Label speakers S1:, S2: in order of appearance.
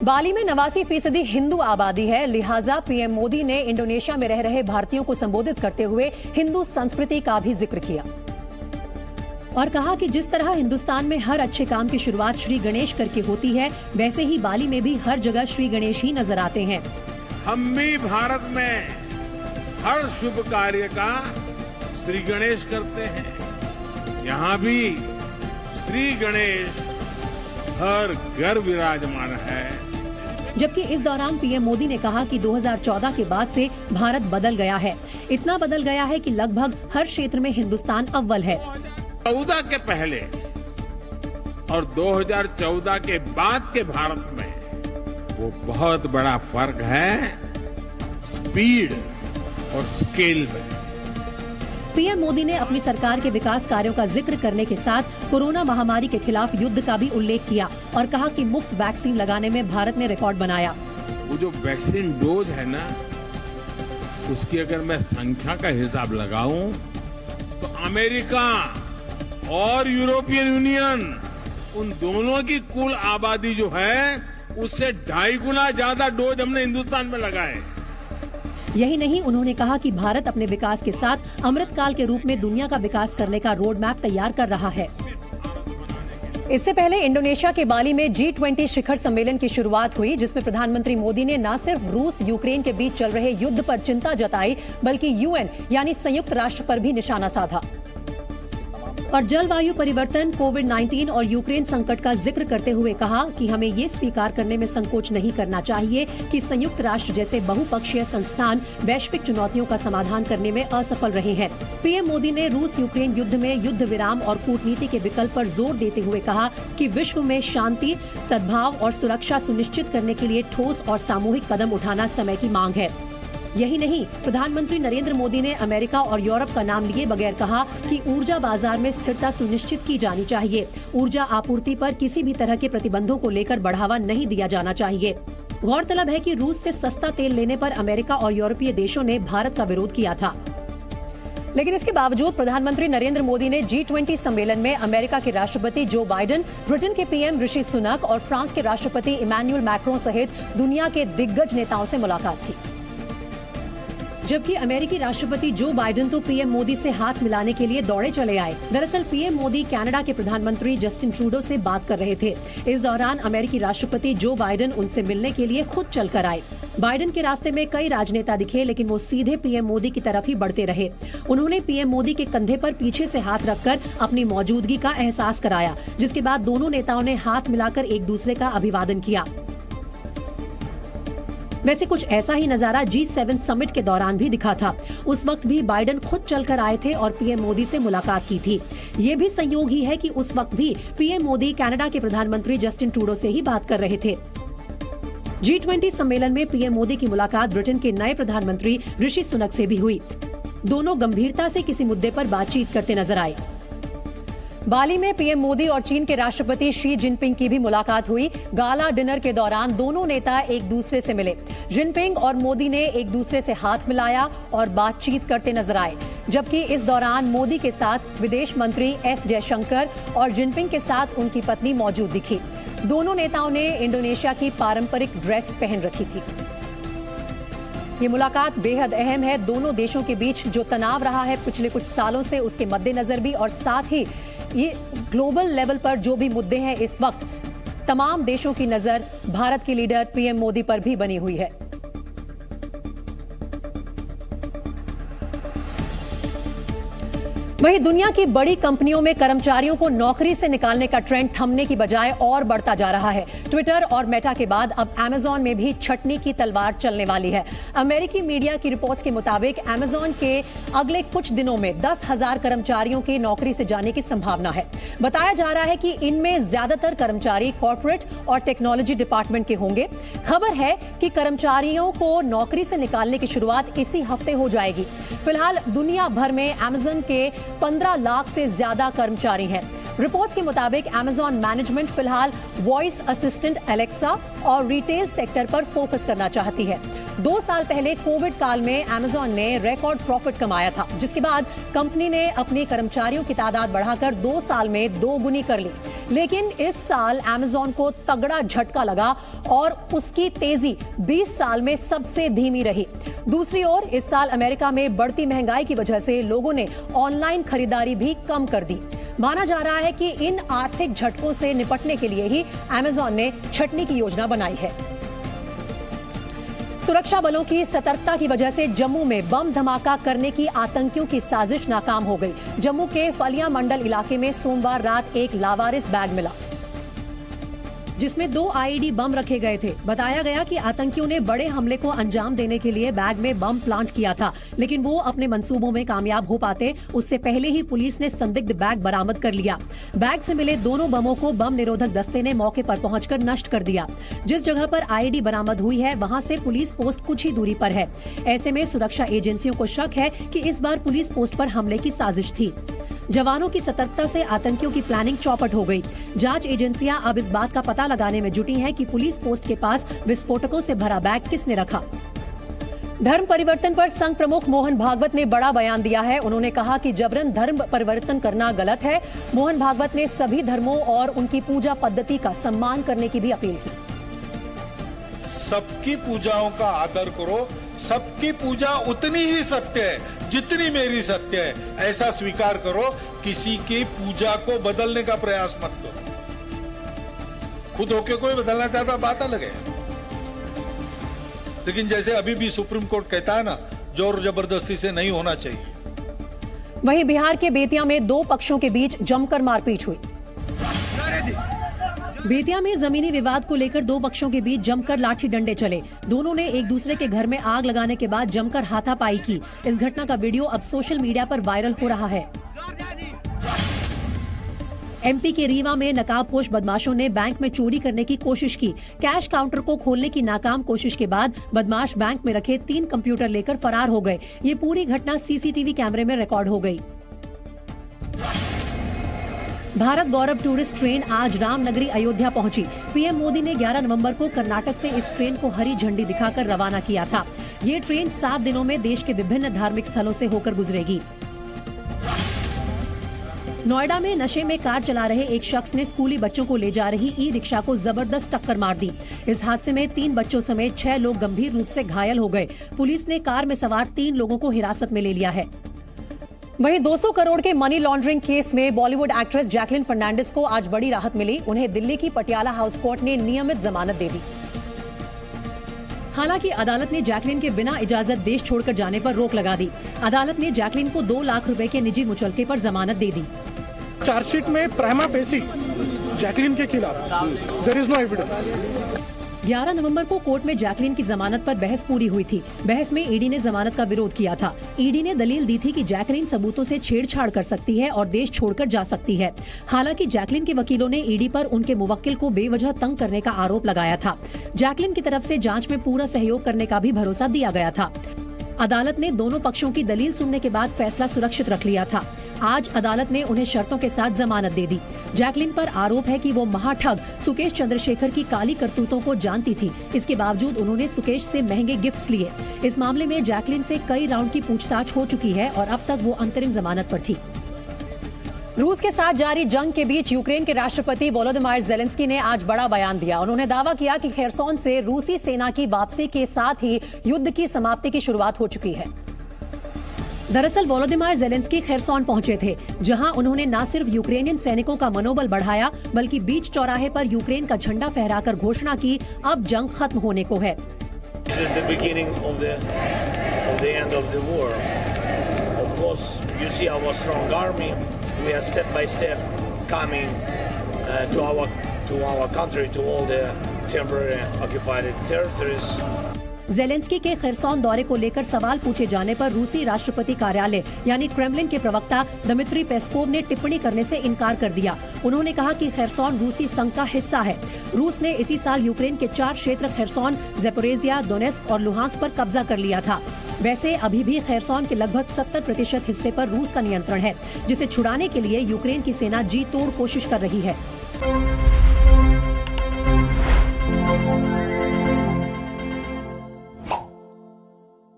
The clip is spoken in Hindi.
S1: बाली में 89% हिंदू आबादी है, लिहाजा पीएम मोदी ने इंडोनेशिया में रह रहे भारतीयों को संबोधित करते हुए हिंदू संस्कृति का भी जिक्र किया और कहा कि जिस तरह हिंदुस्तान में हर अच्छे काम की शुरुआत श्री गणेश करके होती है, वैसे ही बाली में भी हर जगह श्री गणेश ही नजर आते हैं।
S2: हम भी भारत में हर शुभ कार्य का श्री गणेश करते हैं। यहाँ भी श्री गणेश हर घर विराजमान है।
S1: जबकि इस दौरान पीएम मोदी ने कहा कि 2014 के बाद से भारत बदल गया है। इतना बदल गया है कि लगभग हर क्षेत्र में हिंदुस्तान अव्वल है।
S2: 2014 के पहले और 2014 के बाद के भारत में वो बहुत बड़ा फर्क है स्पीड और स्केल में।
S1: पीएम मोदी ने अपनी सरकार के विकास कार्यों का जिक्र करने के साथ कोरोना महामारी के खिलाफ युद्ध का भी उल्लेख किया और कहा कि मुफ्त वैक्सीन लगाने में भारत ने रिकॉर्ड बनाया।
S2: वो जो वैक्सीन डोज है ना, उसकी अगर मैं संख्या का हिसाब लगाऊं तो अमेरिका और यूरोपियन यूनियन, उन दोनों की कुल आबादी जो है उससे 2.5 गुना ज्यादा डोज हमने हिंदुस्तान में लगाए।
S1: यही नहीं, उन्होंने कहा कि भारत अपने विकास के साथ अमृतकाल के रूप में दुनिया का विकास करने का रोड मैप तैयार कर रहा है। इससे पहले इंडोनेशिया के बाली में G20 शिखर सम्मेलन की शुरुआत हुई, जिसमें प्रधानमंत्री मोदी ने न सिर्फ रूस यूक्रेन के बीच चल रहे युद्ध पर चिंता जताई, बल्कि यूएन यानी संयुक्त राष्ट्र पर भी निशाना साधा और जलवायु परिवर्तन, कोविड-19 और यूक्रेन संकट का जिक्र करते हुए कहा कि हमें ये स्वीकार करने में संकोच नहीं करना चाहिए कि संयुक्त राष्ट्र जैसे बहुपक्षीय संस्थान वैश्विक चुनौतियों का समाधान करने में असफल रहे हैं। पीएम मोदी ने रूस यूक्रेन युद्ध में युद्ध विराम और कूटनीति के विकल्प पर जोर देते हुए कहा कि विश्व में शांति, सद्भाव और सुरक्षा सुनिश्चित करने के लिए ठोस और सामूहिक कदम उठाना समय की मांग है। यही नहीं, प्रधानमंत्री नरेंद्र मोदी ने अमेरिका और यूरोप का नाम लिए बगैर कहा कि ऊर्जा बाजार में स्थिरता सुनिश्चित की जानी चाहिए। ऊर्जा आपूर्ति पर किसी भी तरह के प्रतिबंधों को लेकर बढ़ावा नहीं दिया जाना चाहिए। गौरतलब है कि रूस से सस्ता तेल लेने पर अमेरिका और यूरोपीय देशों ने भारत का विरोध किया था, लेकिन इसके बावजूद प्रधानमंत्री नरेंद्र मोदी ने G20 सम्मेलन में अमेरिका के राष्ट्रपति जो बाइडेन, ब्रिटेन के पीएम ऋषि सुनक और फ्रांस के राष्ट्रपति इमैनुअल मैक्रों सहित दुनिया के दिग्गज नेताओं से मुलाकात की। जबकि अमेरिकी राष्ट्रपति जो बाइडेन तो पीएम मोदी से हाथ मिलाने के लिए दौड़े चले आए। दरअसल पीएम मोदी कनाडा के प्रधानमंत्री जस्टिन ट्रूडो से बात कर रहे थे। इस दौरान अमेरिकी राष्ट्रपति जो बाइडेन उनसे मिलने के लिए खुद चलकर आए। बाइडेन के रास्ते में कई राजनेता दिखे, लेकिन वो सीधे पीएम मोदी की तरफ ही बढ़ते रहे। उन्होंने पीएम मोदी के कंधे पर पीछे से हाथ रखकर अपनी मौजूदगी का एहसास कराया, जिसके बाद दोनों नेताओं ने हाथ मिलाकर एक दूसरे का अभिवादन किया। वैसे कुछ ऐसा ही नजारा G7 समिट के दौरान भी दिखा था। उस वक्त भी बाइडेन खुद चलकर आए थे और पीएम मोदी से मुलाकात की थी। ये भी संयोग ही है कि उस वक्त भी पीएम मोदी कनाडा के प्रधानमंत्री जस्टिन ट्रूडो से ही बात कर रहे थे। G20 सम्मेलन में पीएम मोदी की मुलाकात ब्रिटेन के नए प्रधानमंत्री ऋषि सुनक से भी हुई। दोनों गंभीरता से किसी मुद्दे पर बातचीत करते नजर आए। बाली में पीएम मोदी और चीन के राष्ट्रपति शी जिनपिंग की भी मुलाकात हुई। गाला डिनर के दौरान दोनों नेता एक दूसरे से मिले। जिनपिंग और मोदी ने एक दूसरे से हाथ मिलाया और बातचीत करते नजर आए, जबकि इस दौरान मोदी के साथ विदेश मंत्री एस जयशंकर और जिनपिंग के साथ उनकी पत्नी मौजूद दिखी। दोनों नेताओं ने इंडोनेशिया की पारंपरिक ड्रेस पहन रखी थी। ये मुलाकात बेहद अहम है। दोनों देशों के बीच जो तनाव रहा है पिछले कुछ सालों से, उसके मद्देनजर भी, और साथ ही ये ग्लोबल लेवल पर जो भी मुद्दे हैं, इस वक्त तमाम देशों की नजर भारत के लीडर पीएम मोदी पर भी बनी हुई है। वहीं दुनिया की बड़ी कंपनियों में कर्मचारियों को नौकरी से निकालने का ट्रेंड थमने की बजाय और बढ़ता जा रहा है। ट्विटर और मेटा के बाद अब अमेजॉन में भी छटनी की तलवार चलने वाली है। अमेरिकी मीडिया की रिपोर्ट्स के मुताबिक अमेजॉन के अगले कुछ दिनों में 10,000 कर्मचारियों की नौकरी से जाने की संभावना है। बताया जा रहा है कि इनमें ज्यादातर कर्मचारी कॉर्पोरेट और टेक्नोलॉजी डिपार्टमेंट के होंगे। खबर है कि कर्मचारियों को नौकरी से निकालने की शुरुआत इसी हफ्ते हो जाएगी। फिलहाल दुनिया भर में अमेजॉन के 15 लाख से ज्यादा कर्मचारी हैं। रिपोर्ट्स के मुताबिक अमेजॉन मैनेजमेंट फिलहाल वॉइस असिस्टेंट एलेक्सा और रिटेल सेक्टर पर फोकस करना चाहती है। 2 साल पहले कोविड काल में अमेजॉन ने रिकॉर्ड प्रॉफिट कमाया था, जिसके बाद कंपनी ने अपने कर्मचारियों की तादाद बढ़ाकर 2 साल में 2 गुनी कर ली। लेकिन इस साल अमेजॉन को तगड़ा झटका लगा और उसकी तेजी 20 साल में सबसे धीमी रही। दूसरी ओर इस साल अमेरिका में बढ़ती महंगाई की वजह से लोगों ने ऑनलाइन खरीदारी भी कम कर दी। माना जा रहा है कि इन आर्थिक झटकों से निपटने के लिए ही अमेजॉन ने छटनी की योजना बनाई है। सुरक्षा बलों की सतर्कता की वजह से जम्मू में बम धमाका करने की आतंकियों की साजिश नाकाम हो गई। जम्मू के फलिया मंडल इलाके में सोमवार रात एक लावारिस बैग मिला, जिसमें 2 आईईडी बम रखे गए थे। बताया गया कि आतंकियों ने बड़े हमले को अंजाम देने के लिए बैग में बम प्लांट किया था, लेकिन वो अपने मंसूबों में कामयाब हो पाते उससे पहले ही पुलिस ने संदिग्ध बैग बरामद कर लिया। बैग से मिले दोनों बमों को बम निरोधक दस्ते ने मौके पर पहुंचकर नष्ट कर दिया। जिस जगह पर आईईडी बरामद हुई है वहां से पुलिस पोस्ट कुछ ही दूरी पर है। ऐसे में सुरक्षा एजेंसियों को शक है कि इस बार पुलिस पोस्ट पर हमले की साजिश थी। जवानों की सतर्कता से आतंकियों की प्लानिंग चौपट हो गई। जांच एजेंसियां अब इस बात का पता लगाने में जुटी हैं कि पुलिस पोस्ट के पास विस्फोटकों से भरा बैग किसने रखा। धर्म परिवर्तन पर संघ प्रमुख मोहन भागवत ने बड़ा बयान दिया है। उन्होंने कहा कि जबरन धर्म परिवर्तन करना गलत है। मोहन भागवत ने सभी धर्मों और उनकी पूजा पद्धति का सम्मान करने की भी अपील की।
S3: सबकी पूजाओं का आदर करो, सबकी पूजा उतनी ही सत्य है जितनी मेरी सत्य है, ऐसा स्वीकार करो। किसी की पूजा को बदलने का प्रयास मत करो। खुद होके कोई बदलना चाहता बात अलग है, लेकिन जैसे अभी भी सुप्रीम कोर्ट कहता है ना, जोर जबरदस्ती से नहीं होना चाहिए।
S1: वहीं बिहार के बेतिया में 2 पक्षों के बीच जमकर मारपीट हुई। बेतिया में जमीनी विवाद को लेकर 2 पक्षों के बीच जमकर लाठी डंडे चले। दोनों ने एक दूसरे के घर में आग लगाने के बाद जमकर हाथापाई की। इस घटना का वीडियो अब सोशल मीडिया पर वायरल हो रहा है। एमपी के रीवा में नकाबपोश बदमाशों ने बैंक में चोरी करने की कोशिश की। कैश काउंटर को खोलने की नाकाम कोशिश के बाद बदमाश बैंक में रखे 3 कंप्यूटर लेकर फरार हो गए। ये पूरी घटना सीसीटीवी कैमरे में रिकॉर्ड हो गई। भारत गौरव टूरिस्ट ट्रेन आज रामनगरी अयोध्या पहुंची। पीएम मोदी ने 11 नवंबर को कर्नाटक से इस ट्रेन को हरी झंडी दिखाकर रवाना किया था। ये ट्रेन 7 दिनों में देश के विभिन्न धार्मिक स्थलों से होकर गुजरेगी। नोएडा में नशे में कार चला रहे एक शख्स ने स्कूली बच्चों को ले जा रही ई-रिक्शा को जबरदस्त टक्कर मार दी। इस हादसे में 3 बच्चों समेत 6 लोग गंभीर रूप से घायल हो गए। पुलिस ने कार में सवार 3 लोगों को हिरासत में ले लिया है। वहीं 200 करोड़ के मनी लॉन्ड्रिंग केस में बॉलीवुड एक्ट्रेस जैकलिन फर्नांडिस को आज बड़ी राहत मिली। उन्हें दिल्ली की पटियाला हाउस कोर्ट ने नियमित जमानत दे दी। हालांकि अदालत ने जैकलिन के बिना इजाजत देश छोड़कर जाने पर रोक लगा दी। अदालत ने जैकलिन को 2 लाख रुपए के निजी मुचलके पर जमानत दे दी।
S4: चार्जशीट में प्राइमा फेसी जैकलिन के खिलाफ देयर इज नो एविडेंस।
S1: 11 नवंबर को कोर्ट में जैकलिन की जमानत पर बहस पूरी हुई थी। बहस में ईडी ने जमानत का विरोध किया था। ईडी ने दलील दी थी कि जैकलिन सबूतों से छेड़छाड़ कर सकती है और देश छोड़कर जा सकती है। हालांकि जैकलिन के वकीलों ने ईडी पर उनके मुवक्किल को बेवजह तंग करने का आरोप लगाया था। जैकलिन की तरफ से जांच में पूरा सहयोग करने का भी भरोसा दिया गया था। अदालत ने दोनों पक्षों की दलील सुनने के बाद फैसला सुरक्षित रख लिया था। आज अदालत ने उन्हें शर्तों के साथ जमानत दे दी। जैकलिन पर आरोप है कि वो महाठग सुकेश चंद्रशेखर की काली करतूतों को जानती थी। इसके बावजूद उन्होंने सुकेश से महंगे गिफ्ट्स लिए। इस मामले में जैकलिन से कई राउंड की पूछताछ हो चुकी है और अब तक वो अंतरिम जमानत पर थी। रूस के साथ जारी जंग के बीच यूक्रेन के राष्ट्रपति वोलोदिमीर ज़ेलेंस्की ने आज बड़ा बयान दिया। उन्होंने दावा किया कि खेरसोन से रूसी सेना की वापसी के साथ ही युद्ध की समाप्ति की शुरुआत हो चुकी है। दरअसल वोलोदिमीर ज़ेलेंस्की खेरसोन पहुंचे थे, जहां उन्होंने न सिर्फ यूक्रेनियन सैनिकों का मनोबल बढ़ाया, बल्कि बीच चौराहे पर यूक्रेन का झंडा फहराकर घोषणा की, अब जंग खत्म होने को है।
S5: We are step by step coming to our country, to all the temporary occupied territories.
S1: Zelensky के खेरसोन दौरे को लेकर सवाल पूछे जाने पर रूसी राष्ट्रपति कार्यालय यानी क्रेमलिन के प्रवक्ता दिमित्री पेस्कोव ने टिप्पणी करने से इनकार कर दिया। उन्होंने कहा कि खेरसोन रूसी संघ का हिस्सा है। रूस ने इसी साल यूक्रेन के 4 क्षेत्र खेरसोन, ज़ेपोरिज़िया, दोनेत्स्क और लुहांस्क पर कब्जा कर लिया था। वैसे अभी भी खैरसॉन के लगभग 70% हिस्से पर रूस का नियंत्रण है, जिसे छुड़ाने के लिए यूक्रेन की सेना जी तोड़ कोशिश कर रही है।